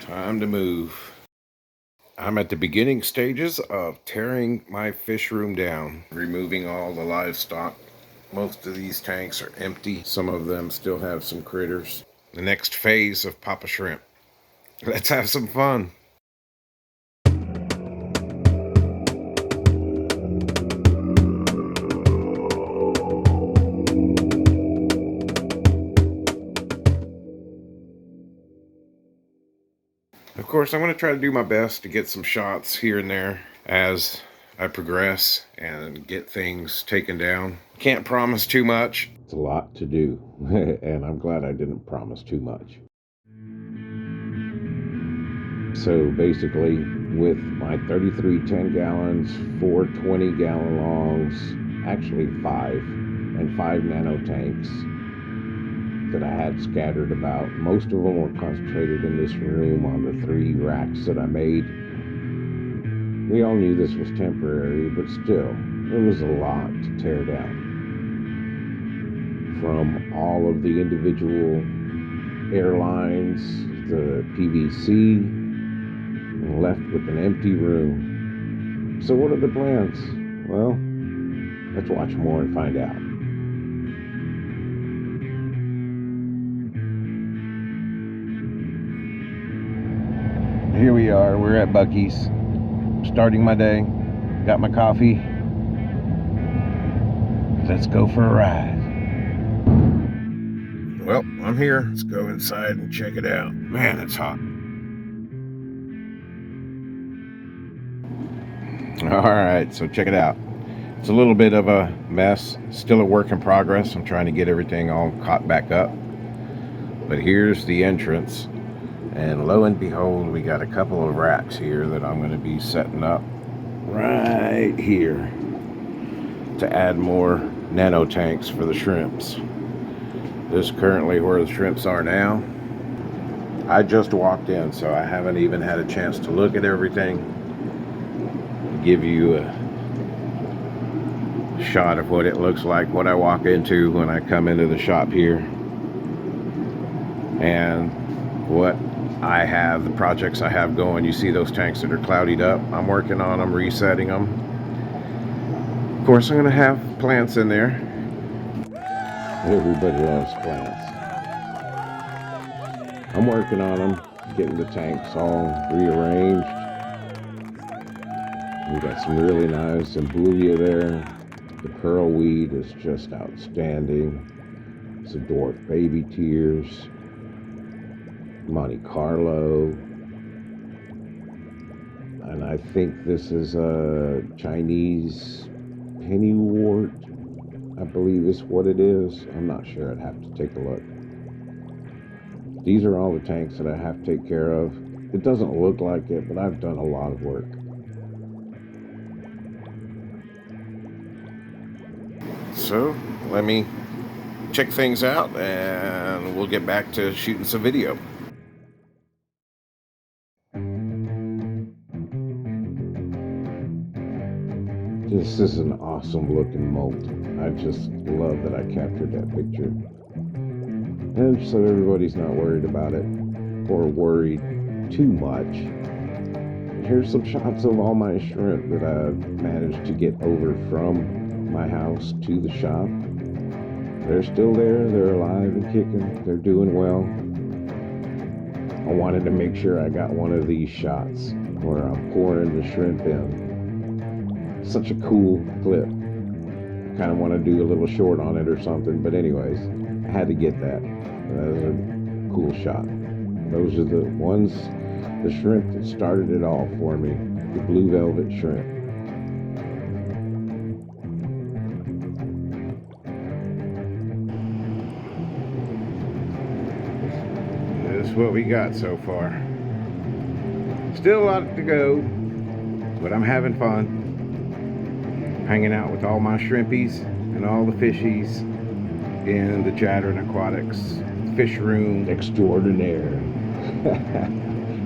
Time to move. I'm at the beginning stages of tearing my fish room down, removing all the livestock. Most of these tanks are empty. Some of them still have some critters. The next phase of Papa Shrimp. Let's have some fun. Of course, I'm going to try to do my best to get some shots here and there as I progress and get things taken down. Can't promise too much. It's a lot to do, and I'm glad I didn't promise too much. So basically, with my 33 10 gallons, 4 20-gallon longs, actually 5, and 5 nano tanks that I had scattered about. Most of them were concentrated in this room on the 3 racks that I made. We all knew this was temporary, but still, it was a lot to tear down. From all of the individual airlines, the PVC, and left with an empty room. So what are the plans? Well, let's watch more and find out. Here we are, we're at Buc-ee's, starting my day, got my coffee. Let's go for a ride. Well, I'm here, let's go inside and check it out. Man, it's hot. Alright, so check it out. It's a little bit of a mess, still a work in progress. I'm trying to get everything all caught back up. But here's the entrance. And lo and behold, we got a couple of racks here that I'm going to be setting up right here to add more nano tanks for the shrimps. This is currently where the shrimps are now. I just walked in, so I haven't even had a chance to look at everything. Give you a shot of what it looks like, what I walk into when I come into the shop here, and what I have, the projects I have going. You see those tanks that are clouded up? I'm working on them, resetting them. Of course, I'm going to have plants in there. Everybody loves plants. I'm working on them, getting the tanks all rearranged. We got some really nice Ambulia there. The pearl weed is just outstanding. Some dwarf baby tears. Monte Carlo, and I think this is a Chinese pennywort, I believe is what it is. I'm not sure, I'd have to take a look. These are all the tanks that I have to take care of. It doesn't look like it, but I've done a lot of work. So let me check things out and we'll get back to shooting some video. This is an awesome looking molt. I just love that I captured that picture. And so everybody's not worried about it or worried too much. Here's some shots of all my shrimp that I've managed to get over from my house to the shop. They're still there, they're alive and kicking, they're doing well. I wanted to make sure I got one of these shots where I'm pouring the shrimp in. Such a cool clip. I kind of want to do a little short on it or something, but anyways, I had to get that. That was a cool shot. Those are the ones, the shrimp that started it all for me, the blue velvet shrimp. This is what we got so far. Still a lot to go, but I'm having fun. Hanging out with all my shrimpies and all the fishies in the Jadren Aquatics fish room extraordinaire.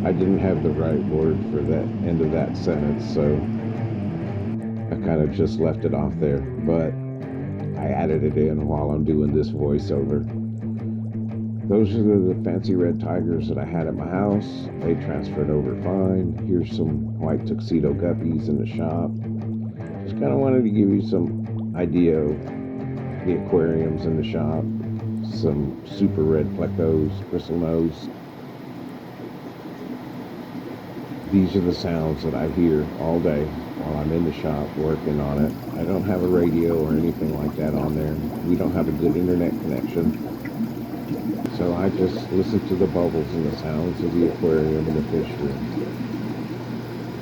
I didn't have the right word for that end of that sentence, so I kind of just left it off there, but I added it in while I'm doing this voiceover. Those are the fancy red tigers that I had at my house. They transferred over fine. Here's some white tuxedo guppies in the shop. Just kind of wanted to give you some idea of the aquariums in the shop. Some super red plecos, bristlenose. These are the sounds that I hear all day while I'm in the shop working on it. I don't have a radio or anything like that on there. We don't have a good internet connection. So I just listen to the bubbles and the sounds of the aquarium and the fish room.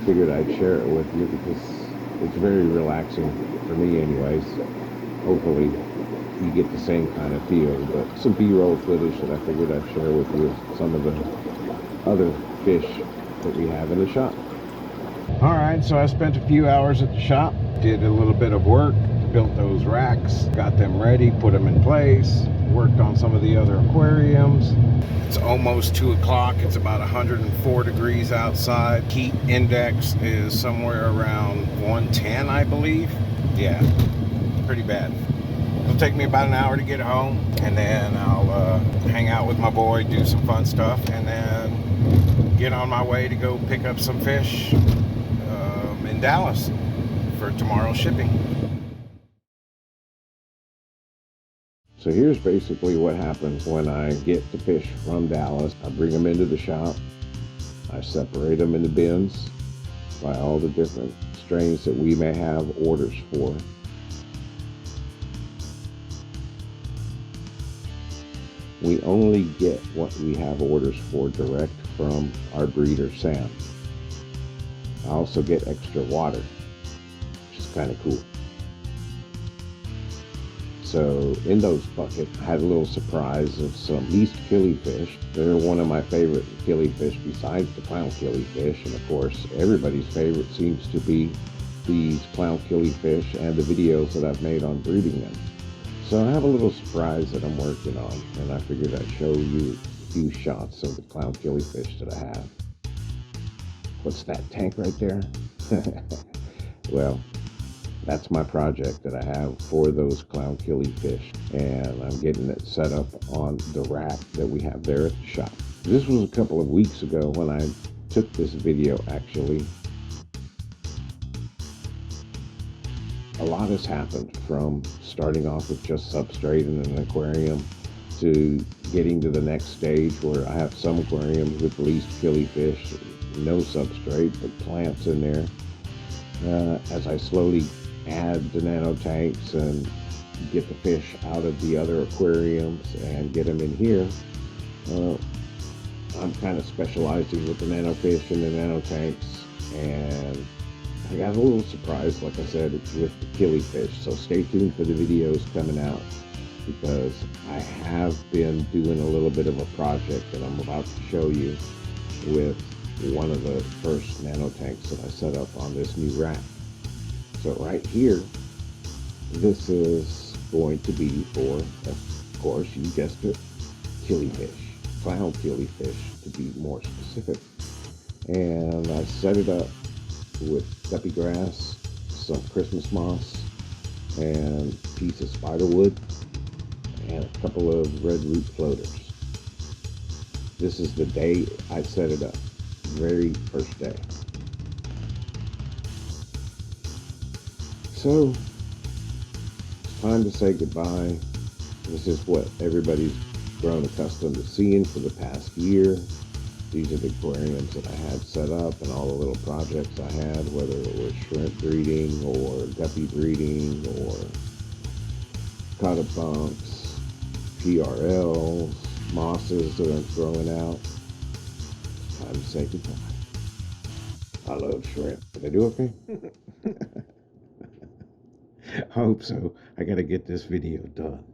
Figured I'd share it with you because it's very relaxing for me anyways. Hopefully you get the same kind of feel, but some B-roll footage that I figured I'd share with you, some of the other fish that we have in the shop. Alright, so I spent a few hours at the shop, did a little bit of work, built those racks, got them ready, put them in place, worked on some of the other aquariums. It's almost 2 o'clock, it's about 104 degrees outside. Heat index is somewhere around 110, I believe. Yeah, pretty bad. It'll take me about an hour to get home, and then I'll hang out with my boy, do some fun stuff, and then get on my way to go pick up some fish in Dallas for tomorrow's shipping. So here's basically what happens when I get the fish from Dallas. I bring them into the shop. I separate them into bins by all the different strains that we may have orders for. We only get what we have orders for direct from our breeder, Sam. I also get extra water, which is kind of cool. So in those buckets, I had a little surprise of some least killifish. They're one of my favorite killifish besides the clown killifish. And of course, everybody's favorite seems to be these clown killifish and the videos that I've made on breeding them. So I have a little surprise that I'm working on, and I figured I'd show you a few shots of the clown killifish that I have. What's that tank right there? Well, that's my project that I have for those clown killifish, and I'm getting it set up on the rack that we have there at the shop. This was a couple of weeks ago when I took this video, actually. A lot has happened from starting off with just substrate in an aquarium to getting to the next stage where I have some aquariums with least killifish, no substrate, but plants in there. As I slowly add the nano tanks and get the fish out of the other aquariums and get them in here, I'm kind of specializing with the nano fish and the nano tanks, and I got a little surprised, like I said, with the killifish. So stay tuned for the videos coming out, because I have been doing a little bit of a project that I'm about to show you with one of the first nano tanks that I set up on this new rack. So right here, this is going to be for, of course, you guessed it, killifish, clown killifish to be more specific. And I set it up with guppy grass, some Christmas moss, and a piece of spiderwood, and a couple of red root floaters. This is the day I set it up, very first day. So, it's time to say goodbye. This is what everybody's grown accustomed to seeing for the past year. These are the aquariums that I had set up and all the little projects I had, whether it was shrimp breeding or guppy breeding or cottobunks, PRLs, mosses that are growing out. Time to say goodbye. I love shrimp. Did I do okay? I hope so. I gotta get this video done.